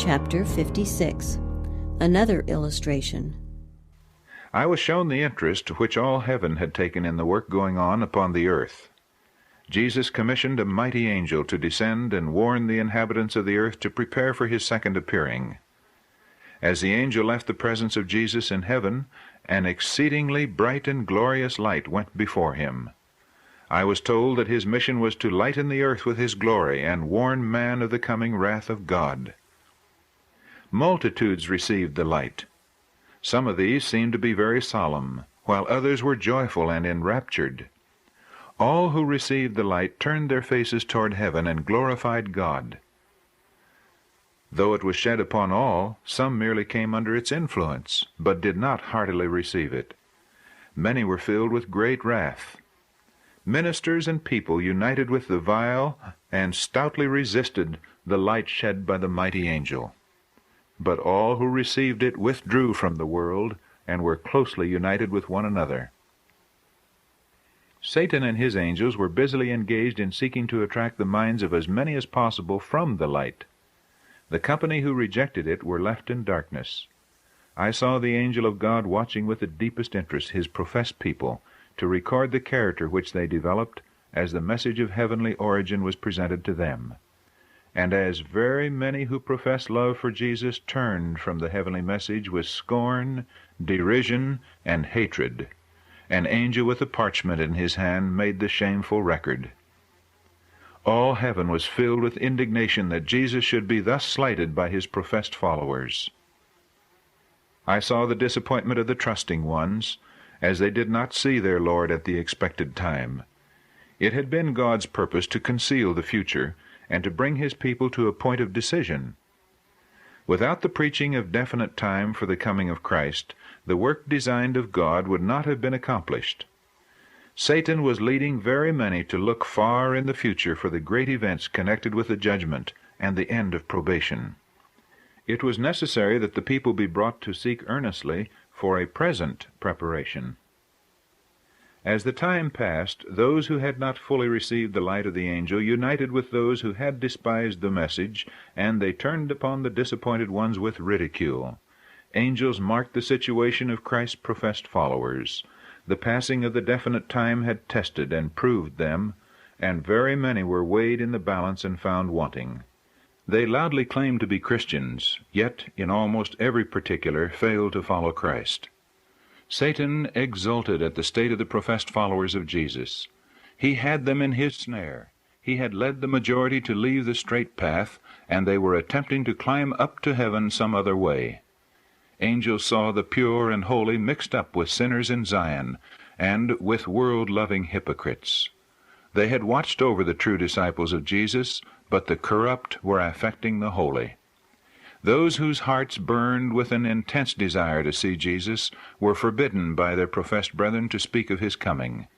Chapter 56. Another illustration. I was shown the interest which all heaven had taken in the work going on upon the earth. Jesus commissioned a mighty angel to descend and warn the inhabitants of the earth to prepare for his second appearing. As the angel left the presence of Jesus in heaven, an exceedingly bright and glorious light went before him. I was told that his mission was to lighten the earth with his glory and warn man of the coming wrath of God. Multitudes received the light. Some of these seemed to be very solemn, while others were joyful and enraptured. All who received the light turned their faces toward heaven and glorified God. Though it was shed upon all, some merely came under its influence, but did not heartily receive it. Many were filled with great wrath. Ministers and people united with the vile and stoutly resisted the light shed by the mighty angel. But all who received it withdrew from the world and were closely united with one another. Satan and his angels were busily engaged in seeking to attract the minds of as many as possible from the light. The company who rejected it were left in darkness. I saw the angel of God watching with the deepest interest his professed people, to record the character which they developed as the message of heavenly origin was presented to them. And as very many who professed love for Jesus turned from the heavenly message with scorn, derision, and hatred, an angel with a parchment in his hand made the shameful record. All heaven was filled with indignation that Jesus should be thus slighted by his professed followers. I saw the disappointment of the trusting ones, as they did not see their Lord at the expected time. It had been God's purpose to conceal the future, and to bring his people to a point of decision. Without the preaching of definite time for the coming of Christ, the work designed of God would not have been accomplished. Satan was leading very many to look far in the future for the great events connected with the judgment and the end of probation. It was necessary that the people be brought to seek earnestly for a present preparation. As the time passed, those who had not fully received the light of the angel united with those who had despised the message, and they turned upon the disappointed ones with ridicule. Angels marked the situation of Christ's professed followers. The passing of the definite time had tested and proved them, and very many were weighed in the balance and found wanting. They loudly claimed to be Christians, yet in almost every particular failed to follow Christ. Satan exulted at the state of the professed followers of Jesus. He had them in his snare. He had led the majority to leave the straight path, and they were attempting to climb up to heaven some other way. Angels saw the pure and holy mixed up with sinners in Zion, and with world-loving hypocrites. They had watched over the true disciples of Jesus, but the corrupt were affecting the holy. Those whose hearts burned with an intense desire to see Jesus were forbidden by their professed brethren to speak of his coming.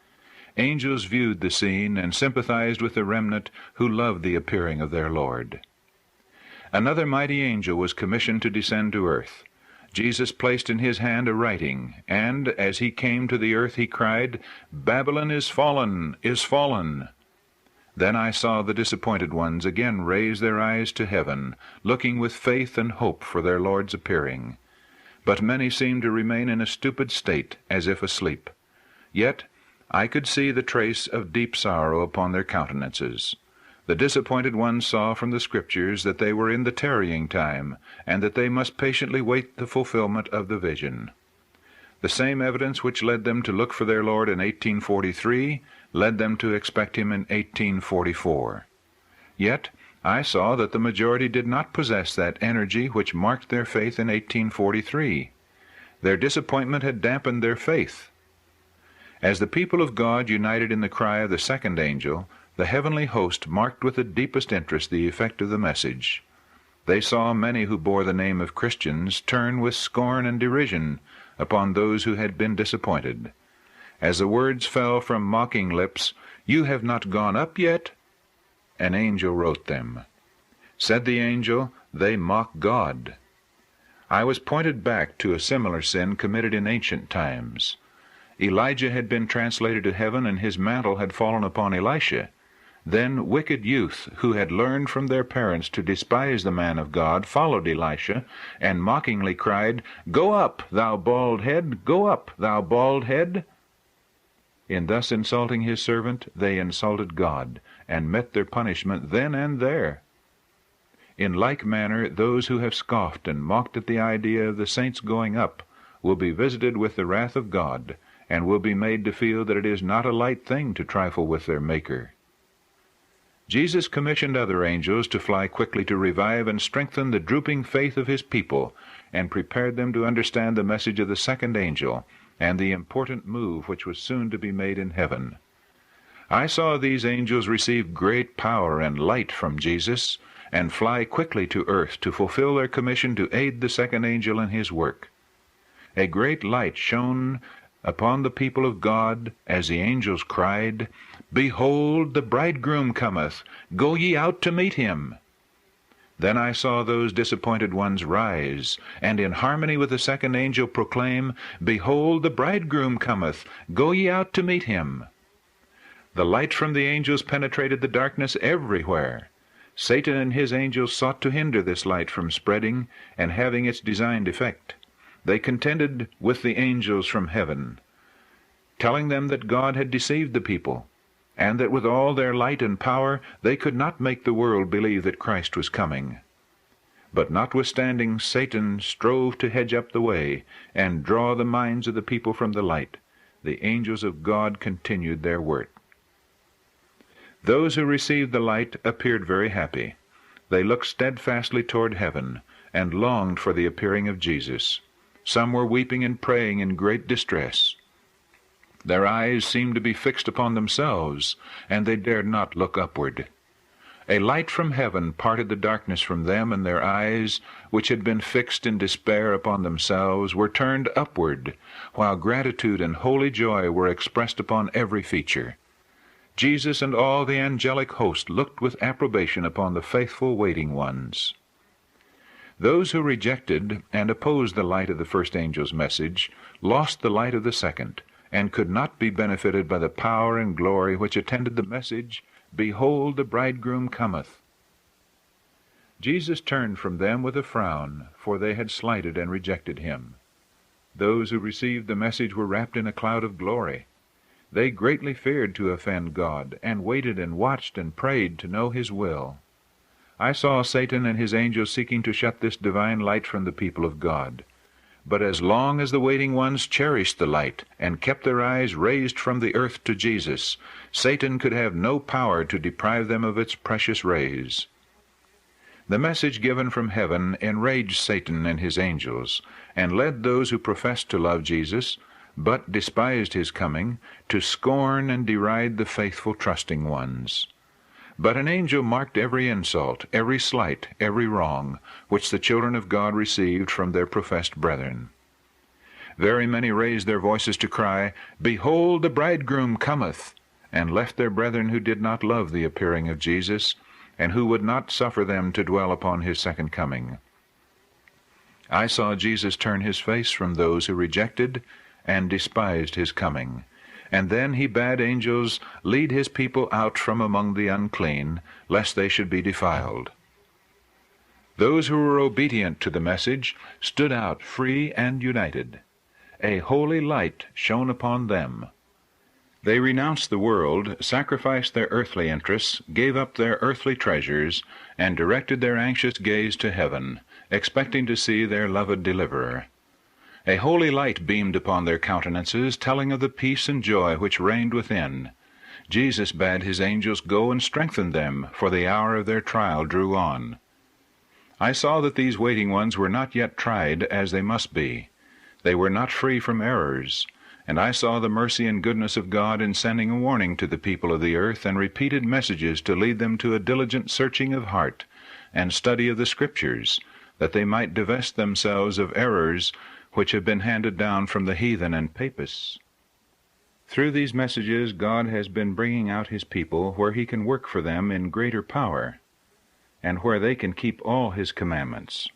Angels viewed the scene and sympathized with the remnant who loved the appearing of their Lord. Another mighty angel was commissioned to descend to earth. Jesus placed in his hand a writing, and as he came to the earth he cried, "Babylon is fallen, is fallen!" Then I saw the disappointed ones again raise their eyes to heaven, looking with faith and hope for their Lord's appearing. But many seemed to remain in a stupid state, as if asleep. Yet I could see the trace of deep sorrow upon their countenances. The disappointed ones saw from the Scriptures that they were in the tarrying time, and that they must patiently wait the fulfillment of the vision. The same evidence which led them to look for their Lord in 1843 led them to expect him in 1844. Yet I saw that the majority did not possess that energy which marked their faith in 1843. Their disappointment had dampened their faith. As the people of God united in the cry of the second angel, the heavenly host marked with the deepest interest the effect of the message. They saw many who bore the name of Christians turn with scorn and derision upon those who had been disappointed. As the words fell from mocking lips, "You have not gone up yet," an angel wrote them. Said the angel, "They mock God." I was pointed back to a similar sin committed in ancient times. Elijah had been translated to heaven, and his mantle had fallen upon Elisha. Then wicked youth, who had learned from their parents to despise the man of God, followed Elisha, and mockingly cried, "Go up, thou bald head! Go up, thou bald head!" In thus insulting his servant, they insulted God, and met their punishment then and there. In like manner, those who have scoffed and mocked at the idea of the saints going up will be visited with the wrath of God, and will be made to feel that it is not a light thing to trifle with their Maker. Jesus commissioned other angels to fly quickly to revive and strengthen the drooping faith of his people, and prepared them to understand the message of the second angel, and the important move which was soon to be made in heaven. I saw these angels receive great power and light from Jesus, and fly quickly to earth to fulfill their commission to aid the second angel in his work. A great light shone upon the people of God as the angels cried, "Behold, the bridegroom cometh, go ye out to meet him." Then I saw those disappointed ones rise, and in harmony with the second angel proclaim, "Behold, the bridegroom cometh, go ye out to meet him." The light from the angels penetrated the darkness everywhere. Satan and his angels sought to hinder this light from spreading and having its designed effect. They contended with the angels from heaven, telling them that God had deceived the people, and that with all their light and power they could not make the world believe that Christ was coming. But notwithstanding, Satan strove to hedge up the way and draw the minds of the people from the light. The angels of God continued their work. Those who received the light appeared very happy. They looked steadfastly toward heaven, and longed for the appearing of Jesus. Some were weeping and praying in great distress. Their eyes seemed to be fixed upon themselves, and they dared not look upward. A light from heaven parted the darkness from them, and their eyes, which had been fixed in despair upon themselves, were turned upward, while gratitude and holy joy were expressed upon every feature. Jesus and all the angelic host looked with approbation upon the faithful waiting ones. Those who rejected and opposed the light of the first angel's message lost the light of the second, and could not be benefited by the power and glory which attended the message, "Behold, the bridegroom cometh." Jesus turned from them with a frown, for they had slighted and rejected him. Those who received the message were wrapped in a cloud of glory. They greatly feared to offend God, and waited and watched and prayed to know his will. I saw Satan and his angels seeking to shut this divine light from the people of God. But as long as the waiting ones cherished the light and kept their eyes raised from the earth to Jesus, Satan could have no power to deprive them of its precious rays. The message given from heaven enraged Satan and his angels, and led those who professed to love Jesus, but despised his coming, to scorn and deride the faithful trusting ones. But an angel marked every insult, every slight, every wrong, which the children of God received from their professed brethren. Very many raised their voices to cry, "Behold, the bridegroom cometh," and left their brethren who did not love the appearing of Jesus, and who would not suffer them to dwell upon his second coming. I saw Jesus turn his face from those who rejected and despised his coming. And then he bade angels lead his people out from among the unclean, lest they should be defiled. Those who were obedient to the message stood out free and united. A holy light shone upon them. They renounced the world, sacrificed their earthly interests, gave up their earthly treasures, and directed their anxious gaze to heaven, expecting to see their loved deliverer. A holy light beamed upon their countenances, telling of the peace and joy which reigned within. Jesus bade his angels go and strengthen them, for the hour of their trial drew on. I saw that these waiting ones were not yet tried as they must be. They were not free from errors, and I saw the mercy and goodness of God in sending a warning to the people of the earth, and repeated messages to lead them to a diligent searching of heart and study of the Scriptures, that they might divest themselves of errors which have been handed down from the heathen and papists. Through these messages God has been bringing out his people where he can work for them in greater power, and where they can keep all his commandments.